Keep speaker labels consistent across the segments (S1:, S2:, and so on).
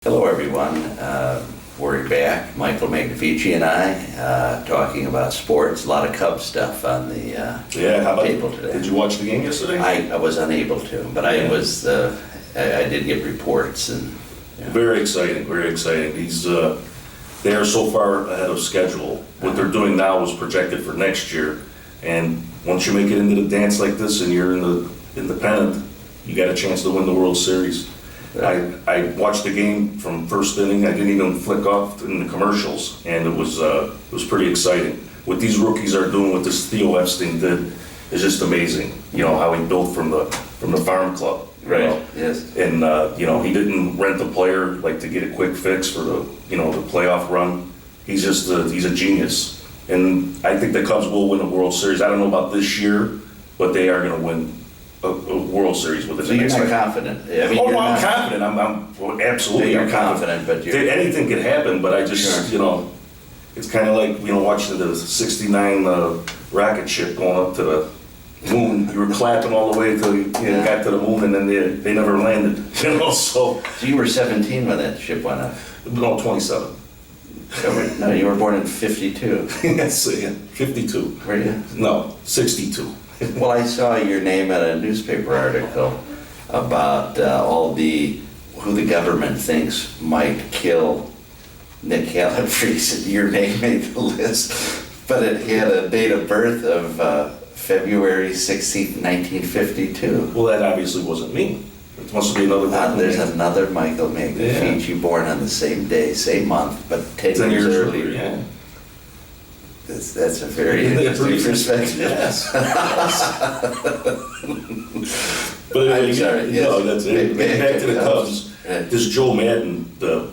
S1: Hello, everyone. We're back. Michael Magnifici and I talking about sports. A lot of Cubs stuff on the
S2: How about
S1: table today.
S2: Did you watch the game yesterday?
S1: I was unable to, but I was. I did get reports and.
S2: Very exciting. Very exciting. They are so far ahead of schedule. What they're doing now is projected for next year, and once you make it into the dance like this and you're in the pennant, you got a chance to win the World Series. I watched the game from first inning. I didn't even flick off in the commercials, and it was pretty exciting. What these rookies are doing, what this Theo Epstein did, is just amazing. You know how he built from the farm club,
S1: Right. Yes.
S2: And he didn't rent a player like to get a quick fix for the playoff run. He's a genius, and I think the Cubs will win a World Series. I don't know about this year, but they are going to win a World Series with it.
S1: So you're not confident?
S2: I'm confident. I'm absolutely.
S1: You're confident, but
S2: anything could happen. But I just,
S1: Sure.
S2: it's kind of like watching the '69 rocket ship going up to the moon. You were clapping all the way till you got to the moon, and then they never landed. So
S1: you were 17 when that ship went up.
S2: No, 27.
S1: No, you were born in 52.
S2: Yes, 52.
S1: Were you?
S2: No, 62.
S1: Well, I saw your name in a newspaper article about who the government thinks might kill Nick Calabrese. Your name made the list, but it had a date of birth of February 16th, 1952.
S2: Well, that obviously wasn't me. It must be another one.
S1: There's another Michael Magnifici born on the same day, same month, but 10 years earlier.
S2: Yeah.
S1: That's a very interesting perspective.
S2: Yes. But
S1: I'm sorry. Yes.
S2: No, that's it. Back to the Cubs. This Joe Madden, the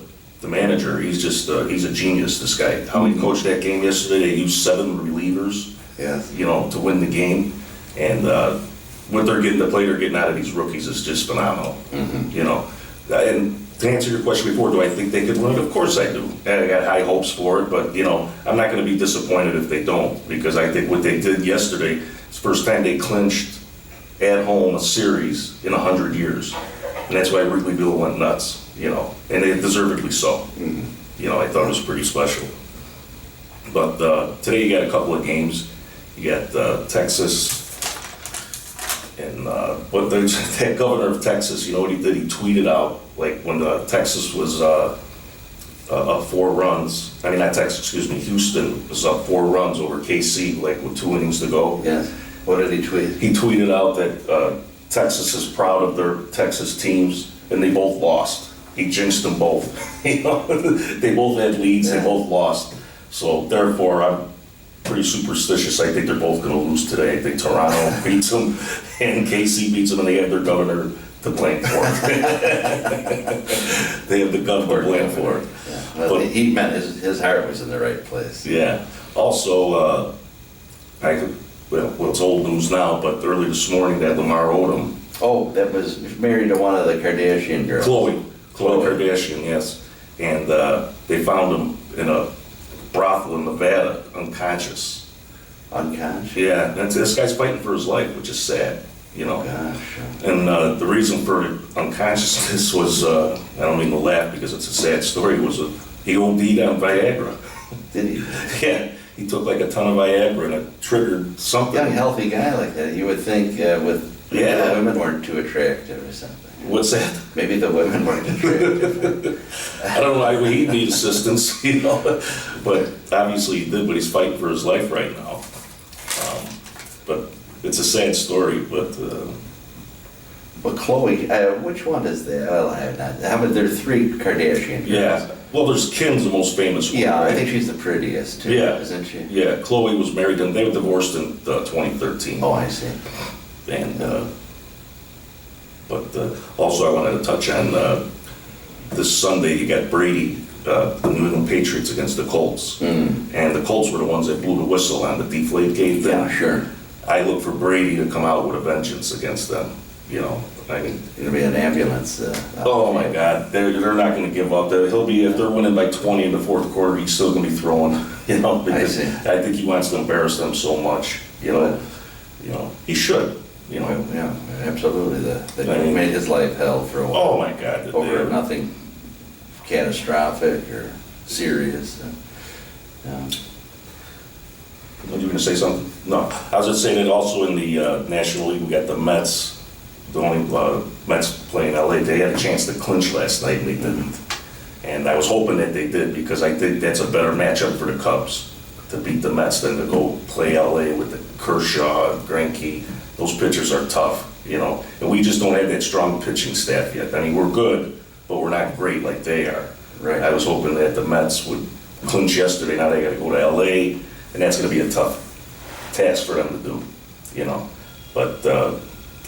S2: manager, he's a genius. This guy. How he coached that game yesterday? They used 7 relievers.
S1: Yes.
S2: To win the game, and what they're getting out of these rookies is just phenomenal. Mm-hmm. And to answer your question before, do I think they could win it? Of course I do. I got high hopes for it, but I'm not going to be disappointed if they don't, because I think what they did yesterday is the first time they clinched at home a series in 100 years, and that's why Wrigleyville went nuts. And they deservedly so. Mm-hmm. I thought it was pretty special. But today you got a couple of games. You got Texas. And but that governor of Texas, you know what he did? He tweeted out, like, when Texas was up 4 runs. I mean, not Texas, excuse me. Houston was up 4 runs over KC, like with 2 innings to go.
S1: Yes. What did he tweet?
S2: He tweeted out that Texas is proud of their Texas teams, and they both lost. He jinxed them both. They both had leads. They both lost. So therefore, I'm pretty superstitious. I think they're both going to lose today. I think Toronto beats them and KC beats them, and they have their governor to blame for it. They have the governor to blame for it.
S1: Yeah. Well, but he meant his heart was in the right place.
S2: Yeah. Also, it's old news now, but early this morning that Lamar Odom.
S1: Oh, that was married to one of the Kardashian girls.
S2: Khloe Kardashian, yes. And they found him in a brothel in Nevada, unconscious.
S1: Unconscious?
S2: Yeah, this guy's fighting for his life, which is sad,
S1: Gosh.
S2: And the reason for unconsciousness was, I don't mean to laugh because it's a sad story, he OD'd on Viagra.
S1: Did he?
S2: Yeah, he took like a ton of Viagra and it triggered something.
S1: Young, healthy guy like that, you would think the women weren't too attractive or something.
S2: What's that?
S1: Maybe the women weren't attractive.
S2: I don't know why he'd need assistance, but obviously he did, but he's fighting for his life right now. But it's a sad story, but...
S1: Well, Khloe, which one is that? Well, I have not. How about there are 3 Kardashian girls?
S2: Yeah, well, there's Kim's the most famous one.
S1: Yeah,
S2: right?
S1: I think she's the prettiest too, isn't she?
S2: Yeah, Khloe was married and they were divorced in 2013.
S1: Oh, I see.
S2: And, but also I wanted to touch on this Sunday you got Brady, the New England Patriots against the Colts. And the Colts were the ones that blew the whistle on the Deflate Gate thing.
S1: Yeah, sure.
S2: I look for Brady to come out with a vengeance against them. I mean,
S1: It'll be an ambulance.
S2: oh my God, they're not going to give up. He'll be, if they're winning by 20 in the 4th quarter, he's still going to be throwing. Because I think he wants to embarrass them so much. He should.
S1: Yeah, absolutely. That made his life hell for a while.
S2: Oh my God.
S1: Over nothing catastrophic or serious.
S2: Were you going to say something? No. I was just saying that also in the National League, we got the Mets. The only Mets playing LA, they had a chance to clinch last night and they didn't. And I was hoping that they did because I think that's a better matchup for the Cubs to beat the Mets than to go play LA with the Kershaw, Greinke. Those pitchers are tough, you know. And we just don't have that strong pitching staff yet. I mean, we're good, but we're not great like they are.
S1: Right.
S2: I was hoping that the Mets would clinch yesterday. Now they got to go to LA, and that's going to be a tough task for them to do, you know. But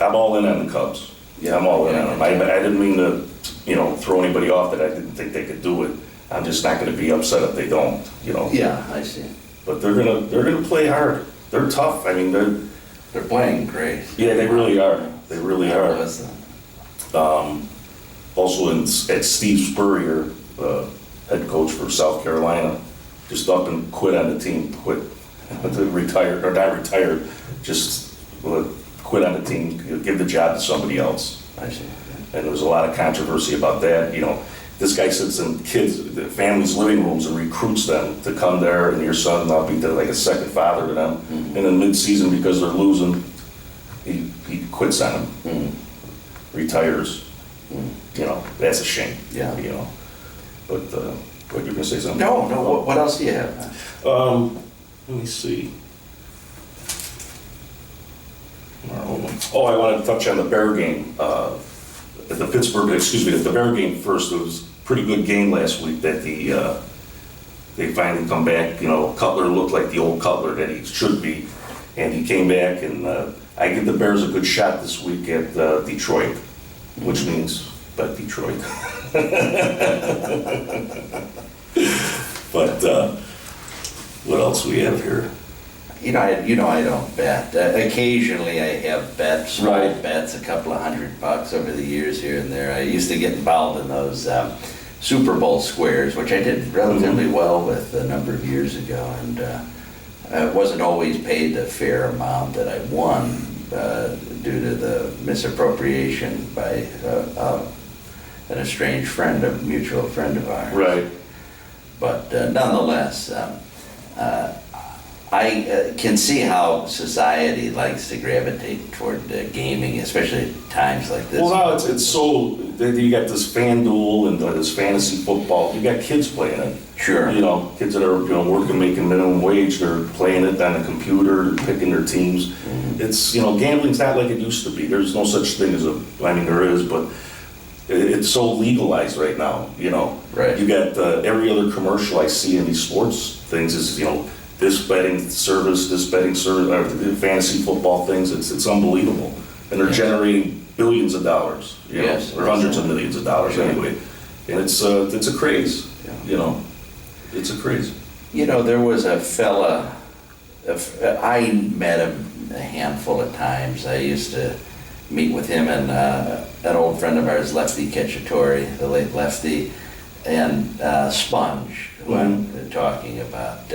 S2: I'm all in on the Cubs. Yeah, I'm all in on them. I didn't mean to, you know, throw anybody off that I didn't think they could do it. I'm just not going to be upset if they don't, you know.
S1: Yeah, I see.
S2: But they're gonna play hard. They're tough. I mean,
S1: they're playing great.
S2: Yeah, they really are. They really are. Also, at Steve Spurrier, head coach for South Carolina, just up and quit on the team. Retired or not retired, just quit on the team. Give the job to somebody else.
S1: I see.
S2: And there was a lot of controversy about that. You know, this guy sits in the families' living rooms and recruits them to come there, and your son will be like a second father to them. Mm-hmm. And then mid-season, because they're losing, he quits on them, retires. You know, that's a shame. Yeah. You know, but what, you gonna say something?
S1: No. What else do you have?
S2: Let me see. Oh, I wanted to touch on the Bear game. The Bear game first. It was a pretty good game last week that they finally come back. You know, Cutler looked like the old Cutler that he should be, and he came back. And I give the Bears a good shot this week at Detroit, which means but Detroit. But what else we have here?
S1: You know, I don't bet. Occasionally I have bets, small bets, a couple of $100 over the years here and there. I used to get involved in those Super Bowl squares, which I did relatively well with a number of years ago, and I wasn't always paid the fair amount that I won due to the misappropriation by an estranged friend, a mutual friend of ours.
S2: Right.
S1: But nonetheless, I can see how society likes to gravitate toward gaming, especially at times like this.
S2: Well, now it's so, you got this FanDuel and this fantasy football. You got kids playing it.
S1: Sure.
S2: You know, kids that are working, making minimum wage, they're playing it on a computer, picking their teams. Mm-hmm. It's, gambling's not like it used to be. There's no such thing as there is, but it's so legalized right now, Right. You got every other commercial I see in these sports things is, this betting service, fantasy football things. It's unbelievable, and they're generating billions of dollars, or hundreds of millions of dollars anyway. And it's a craze, It's a craze.
S1: There was a fella. I met him a handful of times. I used to meet with him and an old friend of ours, Lefty Cacciatore, the late Lefty, and Sponge, who I'm talking about.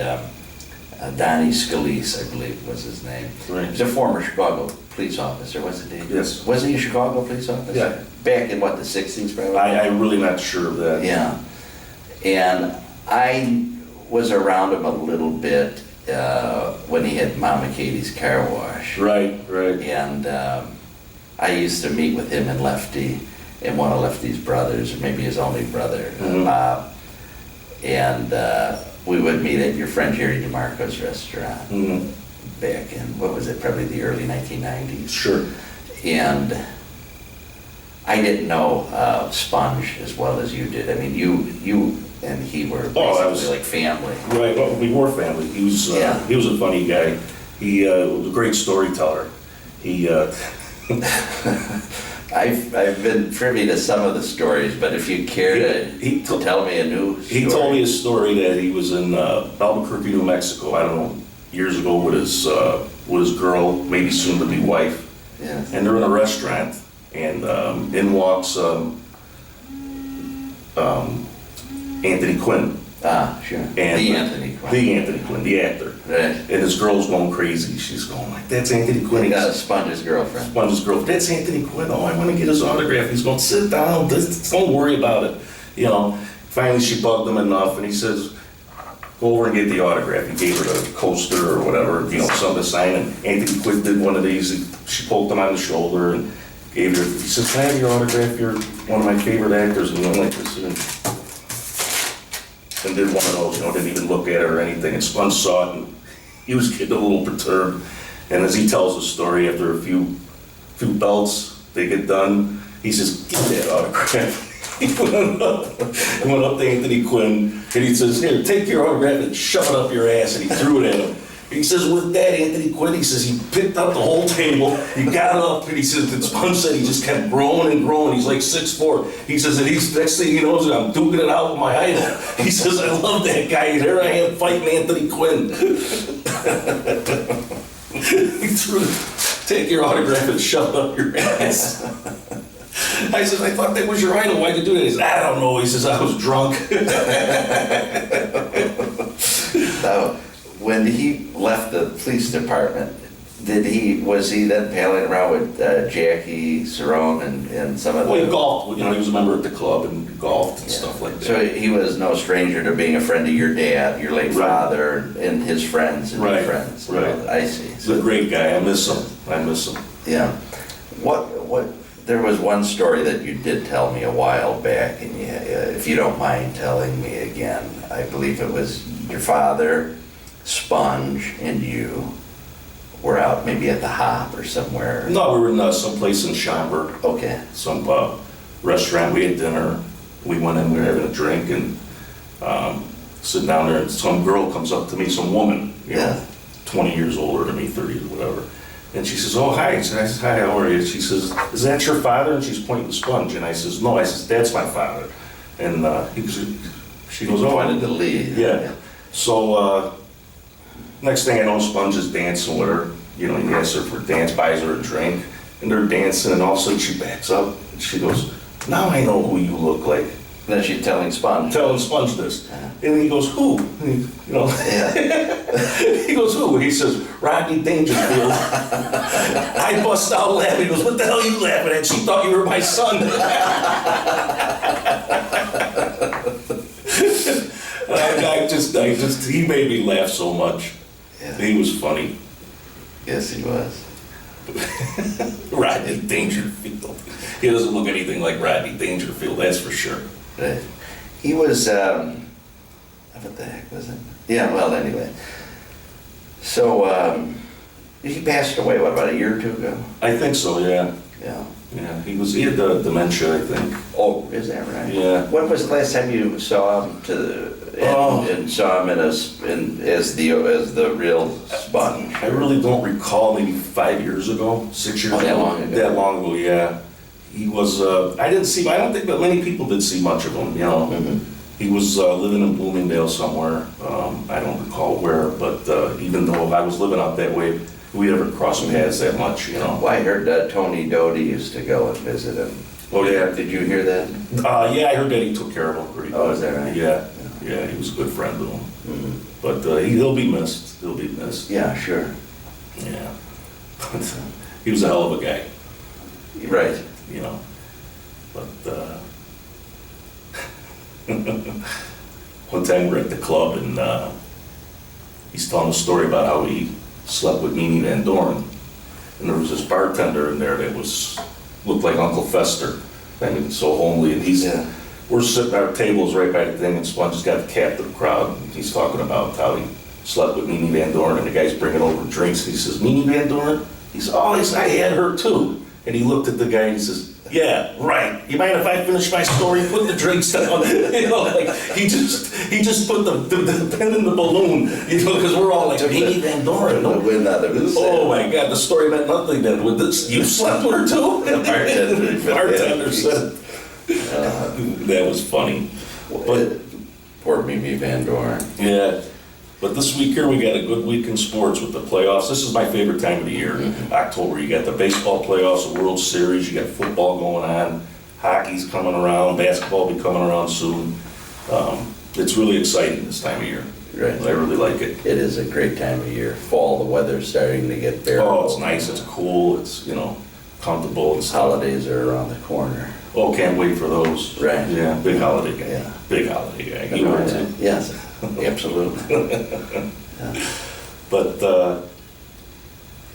S1: Donnie Scalise, I believe was his name.
S2: Right.
S1: He's a former Chicago police officer, wasn't he?
S2: Yes.
S1: Wasn't he a Chicago police officer?
S2: Yeah.
S1: Back in, the 60s probably?
S2: I'm really not sure of that.
S1: Yeah. And I was around him a little bit when he had Mama Katie's car wash.
S2: Right.
S1: And I used to meet with him and Lefty and one of Lefty's brothers, or maybe his only brother, Bob. And we would meet at your friend Jerry DeMarco's restaurant back in, probably the early 1990s.
S2: Sure.
S1: And I didn't know Sponge as well as you did. I mean, you and he were basically like family.
S2: Right, well, we were family. He was a funny guy. He was a great storyteller. He...
S1: I've been privy to some of the stories, but if you care to tell me a new story.
S2: He told me a story that he was in Albuquerque, New Mexico, I don't know, years ago with his girl, maybe soon to be wife.
S1: Yeah.
S2: And they're in a restaurant, and in walks Anthony Quinn.
S1: Ah, sure.
S2: And
S1: the Anthony
S2: Quinn, the actor.
S1: Right.
S2: And his girl's going crazy. She's going like, "That's Anthony Quinn."
S1: He got Sponge's girlfriend.
S2: That's Anthony Quinn. Oh, I want to get his autograph. He's going, "Sit down. Don't worry about it." finally she bugged him enough, and he says, go over and get the autograph. He gave her the coaster or whatever, something to sign, and Anthony Quinn did one of these. She poked him on the shoulder and gave her, he said, can I have your autograph? You're one of my favorite actors, and went like this, and did one of those, didn't even look at it or anything, and Sponge saw it, and he was getting a little perturbed. And as he tells the story, after a few belts, they get done, he says, give me that autograph. He went up to Anthony Quinn, and he says, here, take your autograph and shove it up your ass, and he threw it at him. He says, with that, Anthony Quinn, he says, he picked up the whole table, he got up, and he says, and Sponge said he just kept growing and growing. He's like 6'4". He says, and next thing he knows, I'm duking it out with my idol. He says, I love that guy, and here I am fighting Anthony Quinn. He threw it, take your autograph and shove it up your ass. I said, I thought that was your idol. Why'd you do that? He said, I don't know. He says, I was drunk.
S1: Now, when he left the police department, was he then palling around with Jackie Cerrone and some of the...
S2: Well, he golfed. He was a member of the club and golfed and stuff like that.
S1: So he was no stranger to being a friend of your dad, your late father, and his friends and your friends.
S2: Right.
S1: I see.
S2: He's a great guy. I miss him.
S1: Yeah. What? There was one story that you did tell me a while back, and if you don't mind telling me again, I believe it was your father, Sponge, and you were out maybe at the Hop or somewhere.
S2: No, we were in someplace in Schaumburg.
S1: Okay.
S2: Some restaurant. We had dinner. We went in, we were having a drink, and sitting down there, and some girl comes up to me, some woman, 20 years older than me, 30 or whatever. And she says, oh, hi. And I said, hi, how are you? She says, is that your father? And she's pointing to Sponge. And I says, no. I says, that's my father. And she goes, oh.
S1: Pointed to Lee.
S2: Yeah. So next thing I know, Sponge is dancing with her. He asks her for a dance, buys her a drink. And they're dancing, and all of a sudden she backs up. And she goes, now I know who you look like.
S1: And then she's telling Sponge.
S2: Telling Sponge this. And he goes, who? And he goes, who? And he says, Rodney Dangerfield. I bust out laughing. He goes, what the hell are you laughing at? She thought you were my son. He made me laugh so much. Yeah. He was funny.
S1: Yes, he was.
S2: Rodney Dangerfield. He doesn't look anything like Rodney Dangerfield, that's for sure.
S1: Right. He was, what the heck was it? Yeah, well, anyway. So, he passed away, about a year or two ago?
S2: I think so, yeah.
S1: Yeah.
S2: Yeah, he had dementia, I think.
S1: Oh, is that right?
S2: Yeah.
S1: When was the last time you saw him and saw him as the real Sponge?
S2: I really don't recall, maybe 5 years ago, 6 years ago.
S1: That long ago?
S2: That long ago, yeah. He was, I don't think that many people did see much of him,
S1: Mm-hmm.
S2: He was living in Bloomingdale somewhere. I don't recall where, but even though I was living out that way, we never crossed paths that much,
S1: Well, I heard Tony Doty used to go and visit him.
S2: Oh, yeah.
S1: Did you hear that?
S2: Yeah, I heard that he took care of him pretty good.
S1: Oh, is that right?
S2: Yeah, he was a good friend to him.
S1: Mm-hmm.
S2: But he'll be missed. He'll be missed.
S1: Yeah, sure.
S2: Yeah. He was a hell of a guy.
S1: Right.
S2: But one time we're at the club, and he's telling a story about how he slept with Mimi Van Doren. And there was this bartender in there that looked like Uncle Fester. I mean, so homely. And we're sitting at our tables right by the thing, and Sponge has got the cap to the crowd. And he's talking about how he slept with Mimi Van Doren, and the guy's bringing over drinks. And he says, Mimi Van Doren? He says, oh, I had her too. And he looked at the guy and he says, yeah, right. You mind if I finish my story? Put the drinks down. He just put the pen in the balloon, because we're all like, Mimi Van Doren.
S1: Oh
S2: my God, the story meant nothing then. With this, you slept with her too? The bartender said that was funny.
S1: But poor Mimi Van Doren.
S2: Yeah. But this week here, we got a good week in sports with the playoffs. This is my favorite time of the year, October. You got the baseball playoffs, the World Series, you got football going on, hockey's coming around, basketball will be coming around soon. It's really exciting this time of year.
S1: Right.
S2: I really like it.
S1: It is a great time of year. Fall, the weather's starting to get bearable.
S2: Oh, it's nice, it's cool, it's, comfortable. And stuff.
S1: Holidays are around the corner.
S2: Oh, can't wait for those.
S1: Right.
S2: Yeah, big holiday guy.
S1: Yeah.
S2: Big holiday guy. You would too.
S1: Yes, absolutely. Yeah.
S2: But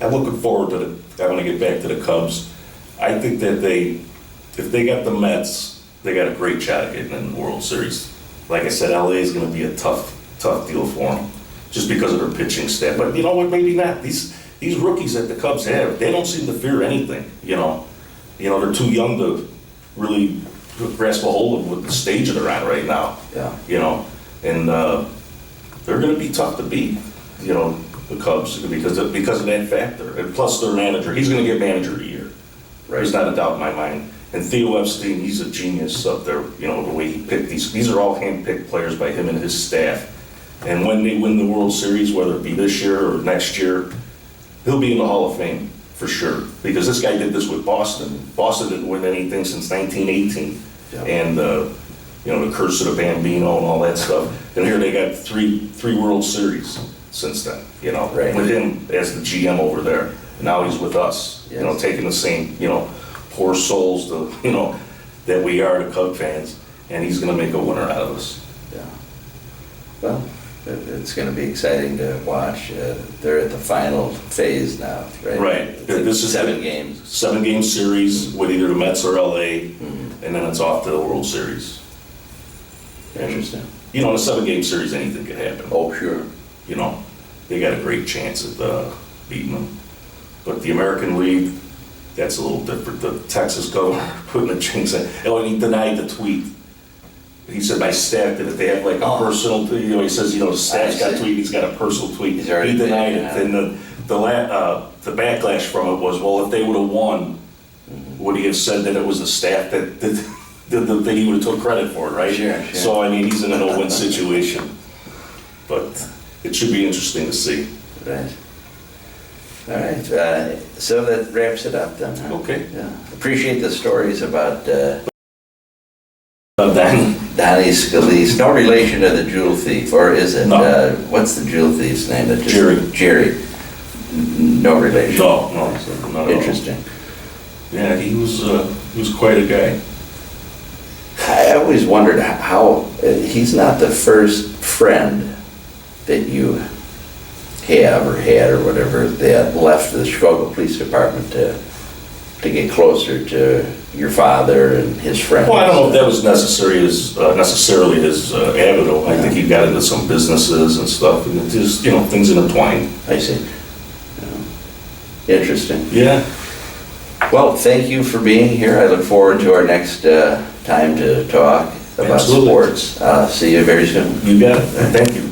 S2: I'm looking forward to I want to get back to the Cubs. I think that if they got the Mets, they got a great shot at getting in the World Series. Like I said, LA is going to be a tough deal for them, just because of their pitching staff. But you know what? Maybe not. These rookies that the Cubs have, they don't seem to fear anything. They're too young to really grasp a hold of what the stage they're at right now.
S1: Yeah.
S2: And they're going to be tough to beat. The Cubs because of that factor, and plus their manager. He's going to get manager of the year.
S1: Right.
S2: There's not a doubt in my mind. And Theo Epstein, he's a genius up there. The way he picked these are all hand-picked players by him and his staff. And when they win the World Series, whether it be this year or next year, he'll be in the Hall of Fame for sure. Because this guy did this with Boston. Boston didn't win anything since 1918.
S1: Yeah.
S2: And the curse of the Bambino and all that stuff. And here they got three World Series since then.
S1: Right.
S2: With him as the GM over there. And now he's with us.
S1: Yes.
S2: Taking the same poor souls that we are, the Cub fans, and he's going to make a winner out of us.
S1: Yeah. Well, it's going to be exciting to watch. They're at the final phase now, right?
S2: Right.
S1: This is 7 games.
S2: 7-game series with either the Mets or LA, and then it's off to the World Series.
S1: Interesting.
S2: In a 7-game series, anything could happen.
S1: Oh, sure.
S2: They got a great chance at beating them. But the American League, that's a little different. The Texas governor putting a jinx in. And he denied the tweet. He said, my staff did it. They have like a personal, he says, the staff's got a tweet, he's got a personal tweet. He denied it. And the backlash from it was, well, if they would have won, would he have said that it was the staff that he would have took credit for it, right?
S1: Sure.
S2: So, he's in a no-win situation. But it should be interesting to see.
S1: Right. All right. So that wraps it up then, huh?
S2: Okay.
S1: Yeah. Appreciate the stories about
S2: Danny.
S1: Donnie Scalise. No relation to the jewel thief, or is it?
S2: No.
S1: What's the jewel thief's name?
S2: Jerry.
S1: No relation.
S2: No.
S1: Interesting.
S2: Yeah, he was quite a guy.
S1: I always wondered how he's not the first friend that you have or had or whatever that left the Chicago Police Department to get closer to your father and his friends.
S2: Well, I don't know if that was necessarily his avenue. I think he got into some businesses and stuff, and it just, things intertwined.
S1: I see. Interesting.
S2: Yeah.
S1: Well, thank you for being here. I look forward to our next time to talk about
S2: Absolutely.
S1: sports. See you very soon.
S2: You got it. Thank you.